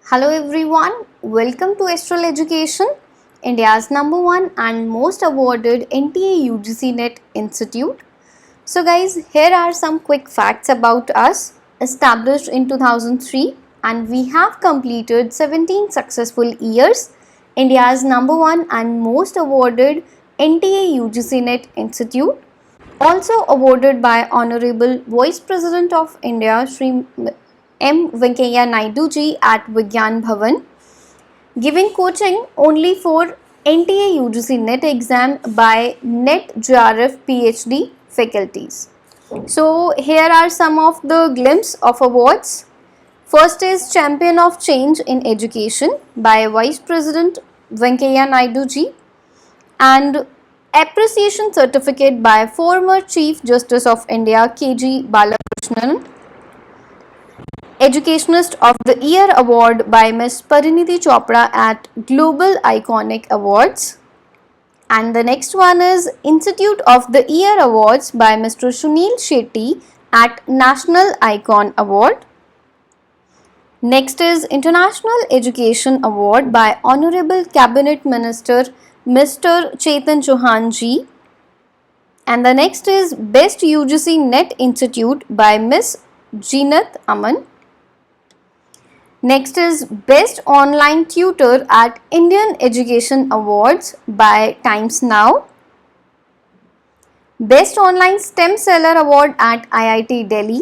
Hello everyone, welcome to Astral Education, India's number one and most awarded NTA UGC NET Institute. So guys, here are some quick facts about us. Established in 2003 and we have completed 17 successful years. India's number one and most awarded NTA UGC NET Institute. Also awarded by Honorable Vice President of India, Shri M. Venkaiah Naidu ji at Vigyan Bhavan, giving coaching only for NTA UGC NET exam by NET JRF PhD faculties. So here are some of the glimpse of awards. First is Champion of Change in Education by Vice President Venkaiah Naidu ji, and Appreciation Certificate by former Chief Justice of India K.G. Balakrishnan. Educationist of the Year Award by Ms. Parinidhi Chopra at Global Iconic Awards. And the next one is Institute of the Year Awards by Mr. Sunil Shetty at National Icon Award. Next is International Education Award by Honorable Cabinet Minister Mr. Chetan Chauhan ji. And the next is Best UGC NET Institute by Ms. Jeenat Aman. Next is Best Online Tutor at Indian Education Awards by Times Now. Best Online STEM Seller Award at IIT Delhi.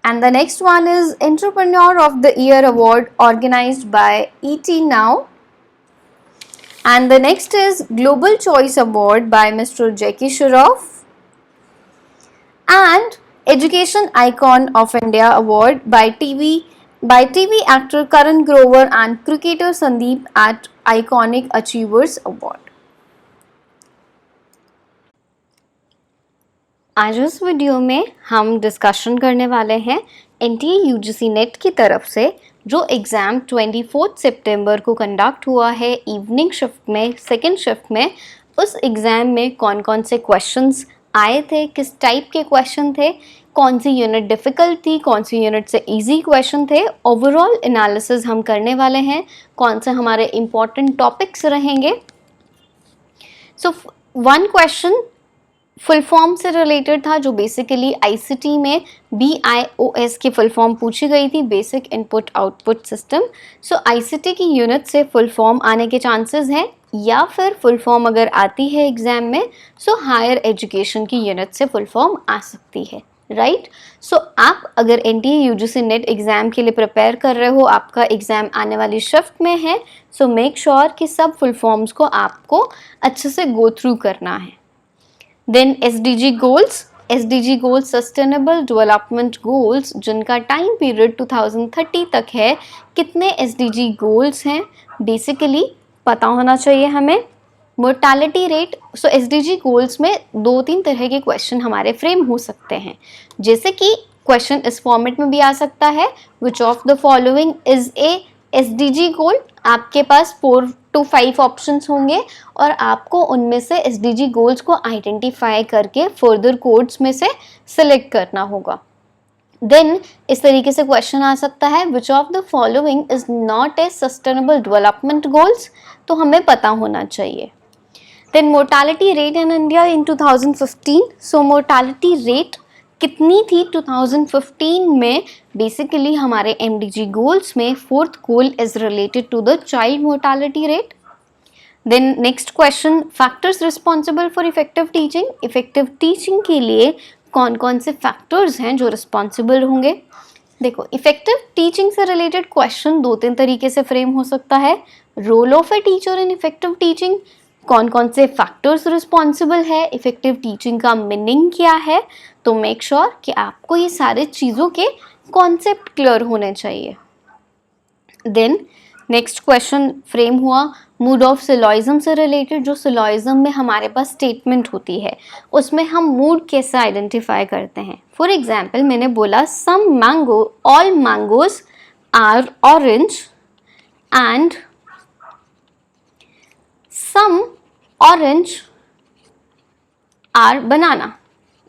And the next one is Entrepreneur of the Year Award organized by ET Now. And the next is Global Choice Award by Mr. Jackie Shroff. And Education Icon of India Award by TV actor Karan Grover and cricketer Sandeep at Iconic Achievers Award. आज इस video में हम discussion करने वाले हैं NTA UGC net की तरफ से जो एग्ज़ाम 24 सितंबर को कंडक्ट हुआ है इवनिंग शिफ्ट में, सेकेंड शिफ्ट में। उस एग्ज़ाम में कौन कौन से क्वेश्चंस आए थे, किस टाइप के क्वेश्चन थे, कौन सी यूनिट डिफ़िकल्ट थी, कौन सी यूनिट से इजी क्वेश्चन थे, ओवरऑल एनालिसिस हम करने वाले हैं, कौन से हमारे इम्पॉर्टेंट टॉपिक्स रहेंगे। So one question full form से रिलेटेड था जो बेसिकली आईसीटी में BIOS की फुल फॉर्म पूछी गई थी, बेसिक इनपुट आउटपुट सिस्टम। सो आईसीटी की यूनिट से फुल फॉर्म आने के चांसेस हैं, या फिर फुल फॉर्म अगर आती है एग्जाम में सो हायर एजुकेशन की यूनिट से फुल फॉर्म आ सकती है, राइट। सो आप अगर एनटीए यूजीसी नेट एग्ज़ाम के लिए प्रिपेयर कर रहे हो, आपका एग्ज़ाम आने वाली शिफ्ट में है, सो मेक श्योर कि सब फुल फॉर्म्स को आपको अच्छे से गो थ्रू करना है। Then SDG goals sustainable development goals जिनका टाइम पीरियड 2030 तक है। कितने SDG गोल्स हैं बेसिकली पता होना चाहिए हमें। मोर्टालिटी रेट, सो SDG गोल्स में 2-3 तरह के क्वेश्चन हमारे फ्रेम हो सकते हैं, जैसे कि क्वेश्चन इस फॉर्मेट में भी आ सकता है, which of the following is a SDG गोल। आपके पास 4 to 5 ऑप्शंस होंगे और आपको उनमें से SDG गोल्स को आइडेंटिफाई करके फर्दर कोड्स में से सिलेक्ट करना होगा। देन इस तरीके से क्वेश्चन आ सकता है, which of the following is not a sustainable development goals, तो हमें पता होना चाहिए। Then mortality rate in India in 2015, so mortality rate कितनी थी 2015 में। बेसिकली हमारे MDG गोल्स में 4th goal is related to the child mortality rate. Then next question, factors responsible for effective teaching. Effective teaching के लिए कौन कौन से फैक्टर्स हैं जो रिस्पॉन्सिबल होंगे। देखो, इफेक्टिव टीचिंग से रिलेटेड क्वेश्चन 2-3 तरीके से फ्रेम हो सकता है। Role of a teacher in effective teaching, कौन कौन से फैक्टर्स रिस्पॉन्सिबल है, इफेक्टिव टीचिंग का मीनिंग क्या है। तो मेक श्योर कि आपको ये सारे चीज़ों के कॉन्सेप्ट क्लियर होने चाहिए। देन नेक्स्ट क्वेश्चन फ्रेम हुआ मूड ऑफ सिलॉइज्म से रिलेटेड। जो सिलॉइज्म में हमारे पास स्टेटमेंट होती है उसमें हम मूड कैसे आइडेंटिफाई करते हैं। फॉर एग्जाम्पल मैंने बोला some mango, all mangoes are orange and some orange are banana,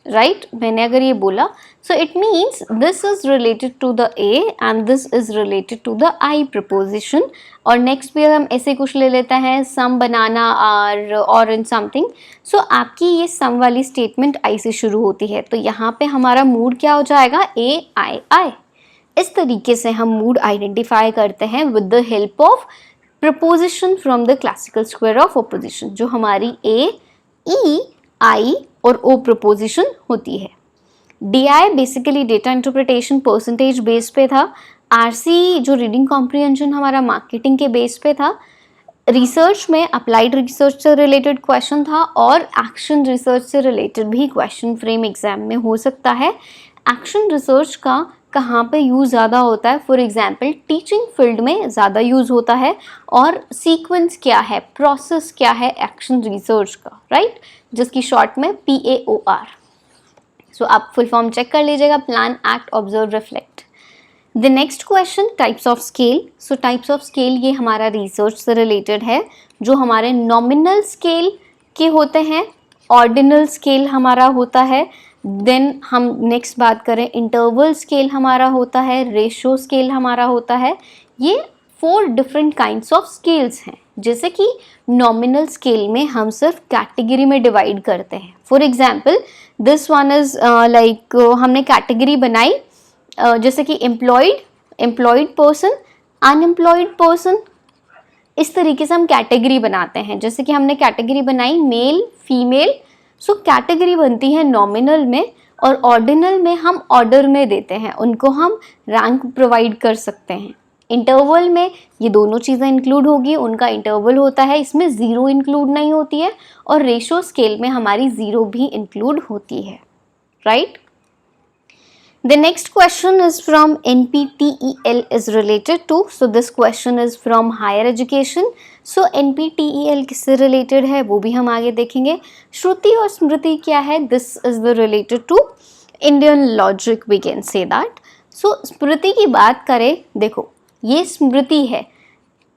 right. मैंने अगर ये बोला So it means this is related to the A and this is related to the I preposition. और next पे हम ऐसे कुछ ले लेते हैं, some banana are orange something. So आपकी ये some वाली statement I से शुरू होती है, तो यहाँ पे हमारा mood क्या हो जाएगा, A I I. इस तरीके से हम mood identify करते हैं with the help of preposition from the classical square of opposition, जो हमारी A, E, I और O preposition होती है. DI basically data interpretation percentage base पे था. RC जो रीडिंग कॉम्प्रिहेंशन हमारा मार्केटिंग के बेस पे था. रिसर्च में अप्लाइड रिसर्च से रिलेटेड क्वेश्चन था और एक्शन रिसर्च से रिलेटेड भी क्वेश्चन फ्रेम एग्जाम में हो सकता है. एक्शन रिसर्च का कहाँ पे यूज़ ज़्यादा होता है, फॉर एग्जाम्पल टीचिंग फील्ड में ज़्यादा यूज़ होता है. और सीक्वेंस क्या है, प्रोसेस क्या है एक्शन रिसर्च का, राइट, जिसकी शॉर्ट में PAOR. सो आप फुल फॉर्म चेक कर लीजिएगा, plan, act, observe, reflect. The next question, types of scale. So types of scale ये हमारा रिसर्च से रिलेटेड है, जो हमारे नॉमिनल स्केल के होते हैं, ऑर्डिनल स्केल हमारा होता है. देन हम नेक्स्ट बात करें, इंटरवल स्केल हमारा होता है, रेशो स्केल हमारा होता है. ये 4 डिफरेंट काइंड्स ऑफ स्केल्स हैं. जैसे कि नॉमिनल स्केल में हम सिर्फ कैटेगरी में डिवाइड करते हैं. For example this one is like हमने कैटेगरी बनाई, जैसे कि एम्प्लॉयड पर्सन, अनएम्प्लॉयड पर्सन. इस तरीके से हम कैटेगरी बनाते हैं. जैसे कि हमने कैटेगरी बनाई मेल फीमेल. सो कैटेगरी बनती है नॉमिनल में, और ऑर्डिनल में हम ऑर्डर में देते हैं, उनको हम रैंक प्रोवाइड कर सकते हैं. इंटरवल में ये दोनों चीज़ें इंक्लूड होगी, उनका इंटरवल होता है, इसमें ज़ीरो इंक्लूड नहीं होती है. और रेशो स्केल में हमारी ज़ीरो भी इंक्लूड होती है, right. The next question is from NPTEL is related to. So this question is from higher education. So NPTEL किससे रिलेटेड है वो भी हम आगे देखेंगे. श्रुति और स्मृति क्या है, this is the related to Indian logic, we can say that. So स्मृति की बात करें, देखो ये स्मृति है,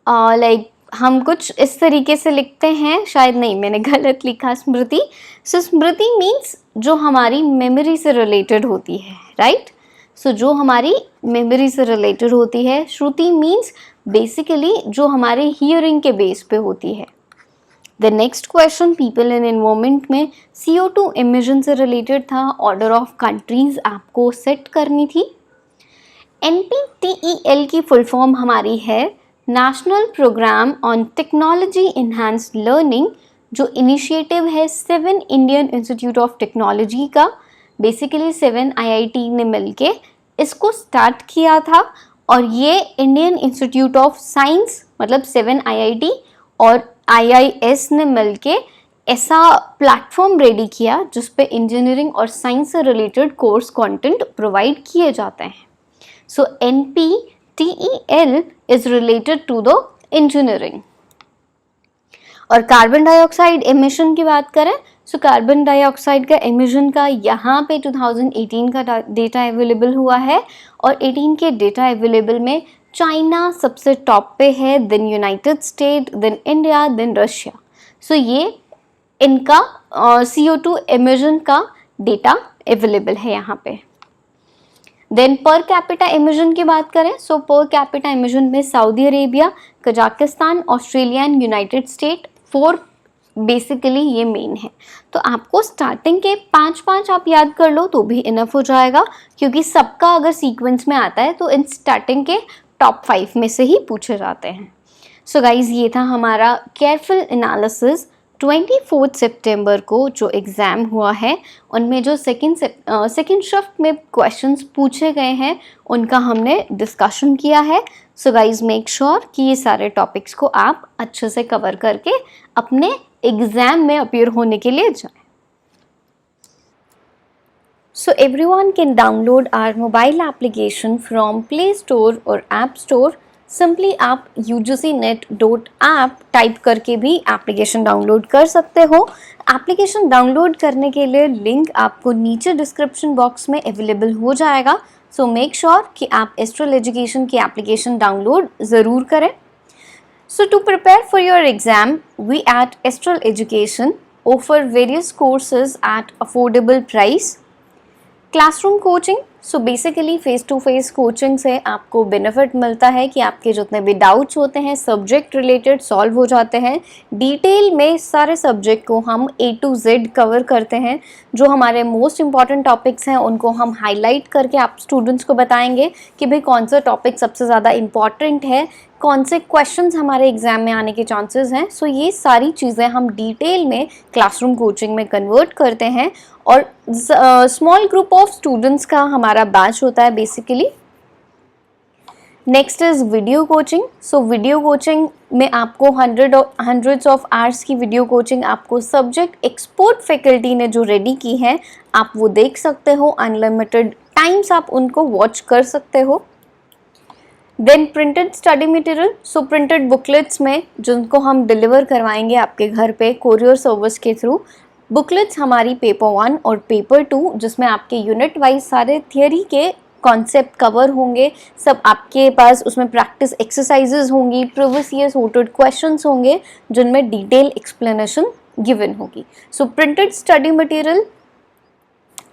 लाइक हम कुछ इस तरीके से लिखते हैं, शायद नहीं मैंने गलत लिखा स्मृति. सो स्मृति मीन्स जो हमारी मेमोरी से रिलेटेड होती है, राइट. सो जो हमारी मेमोरी से रिलेटेड होती है. श्रुति मीन्स बेसिकली जो हमारे हियरिंग के बेस पे होती है. The next question, people and environment में CO2 एमिशन से रिलेटेड था. ऑर्डर ऑफ कंट्रीज आपको सेट करनी थी. NPTEL की फुल फॉर्म हमारी है national programme on technology enhanced learning, जो इनिशिएटिव है 7 इंडियन इंस्टीट्यूट ऑफ टेक्नोलॉजी का. बेसिकली 7 IIT ने मिलके इसको स्टार्ट किया था. और ये इंडियन इंस्टीट्यूट ऑफ साइंस मतलब 7 IIT और IIS ने मिलके ऐसा प्लेटफॉर्म रेडी किया जिस पे इंजीनियरिंग और साइंस से रिलेटेड कोर्स कंटेंट प्रोवाइड किए जाते हैं. So NPTEL is related to the engineering. और कार्बन डाइऑक्साइड एमिशन की बात करें, सो कार्बन डाइऑक्साइड का एमिशन का यहाँ पे 2018 का डेटा अवेलेबल हुआ है. और 18 के डेटा अवेलेबल में चाइना सबसे टॉप पे है, then United State, then India, then Russia. So ये इनका CO2 एमिशन का डेटा अवेलेबल है यहाँ पे. देन पर कैपिटा एमिशन की बात करें, सो पर कैपिटा एमिशन में Saudi Arabia, Kazakhstan, Australia and United state 4 basically ये मेन है. तो आपको स्टार्टिंग के 5 आप याद कर लो तो भी इनफ हो जाएगा, क्योंकि सबका अगर सीक्वेंस में आता है तो इन स्टार्टिंग के टॉप 5 में से ही पूछे जाते हैं. सो गाइज ये था हमारा केयरफुल एनालिसिस 24 सितंबर को जो एग्ज़ाम हुआ है, उनमें जो सेकेंड शिफ्ट में क्वेश्चंस पूछे गए हैं उनका हमने डिस्कशन किया है. सो गाइज मेक श्योर कि ये सारे टॉपिक्स को आप अच्छे से कवर करके अपने एग्ज़ाम में अपीयर होने के लिए जाएं. So everyone can download our mobile application from Play Store और App Store. सिंपली आप UGCnet.app टाइप करके भी एप्लीकेशन डाउनलोड कर सकते हो. एप्लीकेशन डाउनलोड करने के लिए लिंक आपको नीचे डिस्क्रिप्शन बॉक्स में अवेलेबल हो जाएगा. सो मेक श्योर कि आप एस्ट्रल एजुकेशन की एप्लीकेशन डाउनलोड ज़रूर करें. So to prepare for your exam, we at Astral Education offer various courses at affordable price. Classroom coaching, so basically face to face coaching से आपको benefit मिलता है कि आपके जितने भी डाउट्स होते हैं सब्जेक्ट रिलेटेड सॉल्व हो जाते हैं। डिटेल में सारे सब्जेक्ट को हम A to Z कवर करते हैं। जो हमारे मोस्ट इंपॉर्टेंट टॉपिक्स हैं उनको हम हाईलाइट करके आप स्टूडेंट्स को बताएंगे कि भाई कौन सा टॉपिक सबसे ज़्यादा इम्पॉर्टेंट है, कौन से क्वेश्चंस हमारे एग्जाम में आने के चांसेस हैं। सो ये सारी चीज़ें हम डिटेल में क्लासरूम कोचिंग में कन्वर्ट करते हैं और स्मॉल ग्रुप ऑफ स्टूडेंट्स का हमारा बैच होता है basically. Next is video coaching. So video coaching में आपको हंड्रेड्स ऑफ आवर्स की वीडियो कोचिंग आपको सब्जेक्ट एक्सपर्ट फैकल्टी ने जो रेडी की है आप वो देख सकते हो, अनलिमिटेड टाइम्स आप उनको वॉच कर सकते हो। Then printed study material, so printed booklets में जिनको हम डिलीवर करवाएंगे आपके घर पे कोरियर सर्विस के थ्रू। बुकलेट्स हमारी पेपर 1 और पेपर 2 जिसमें आपके यूनिट वाइज सारे थियोरी के कॉन्सेप्ट कवर होंगे, सब आपके पास उसमें प्रैक्टिस एक्सरसाइजेज होंगी, प्रीवियस ईयर सॉर्टेड क्वेश्चंस होंगे जिनमें डिटेल एक्सप्लेनेशन गिवन होगी। So printed study material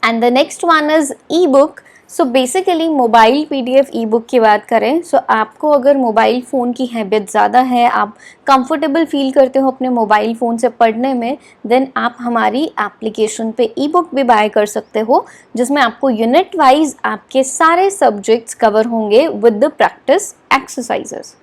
and the next one is e book. So basically mobile PDF E book की बात करें, सो आपको अगर मोबाइल फ़ोन की हैबिट ज़्यादा है, आप कंफर्टेबल फील करते हो अपने मोबाइल फ़ोन से पढ़ने में, देन आप हमारी एप्लीकेशन पे ई बुक भी बाय कर सकते हो जिसमें आपको यूनिट वाइज आपके सारे सब्जेक्ट्स कवर होंगे with the practice exercises.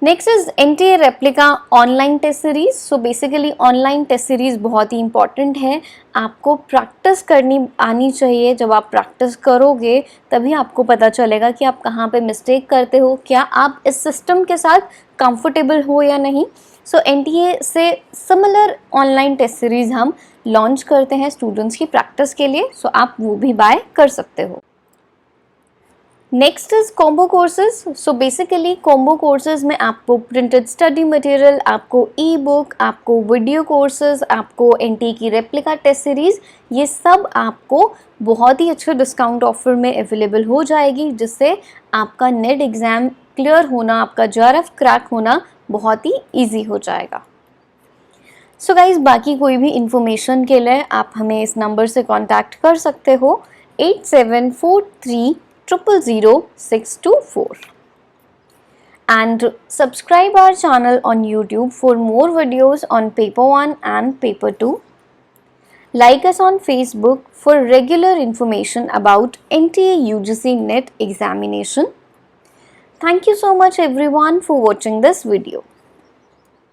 Next is NTA replica online test series. So basically online test series बहुत ही इंपॉर्टेंट है, आपको प्रैक्टिस करनी आनी चाहिए। जब आप प्रैक्टिस करोगे तभी आपको पता चलेगा कि आप कहाँ पे मिस्टेक करते हो, क्या आप इस सिस्टम के साथ कंफर्टेबल हो या नहीं। सो NTA से सिमिलर ऑनलाइन टेस्ट सीरीज हम लॉन्च करते हैं स्टूडेंट्स की प्रैक्टिस के लिए, सो आप वो भी बाय कर सकते हो। Next is combo courses. So basically combo courses में आपको प्रिंटेड स्टडी मटेरियल, आपको ई बुक, आपको वीडियो कोर्सेज, आपको NTA की रेप्लिका टेस्ट सीरीज, ये सब आपको बहुत ही अच्छे डिस्काउंट ऑफर में अवेलेबल हो जाएगी जिससे आपका नेट एग्ज़ाम क्लियर होना, आपका JRF क्रैक होना बहुत ही ईजी हो जाएगा। सो गाइज बाकी कोई भी इंफॉर्मेशन के लिए आप हमें इस नंबर से कॉन्टैक्ट कर सकते हो 8743000624 and subscribe our channel on YouTube for more videos on paper 1 and paper 2. Like us on Facebook for regular information about NTA UGC NET examination. Thank you so much everyone for watching this video.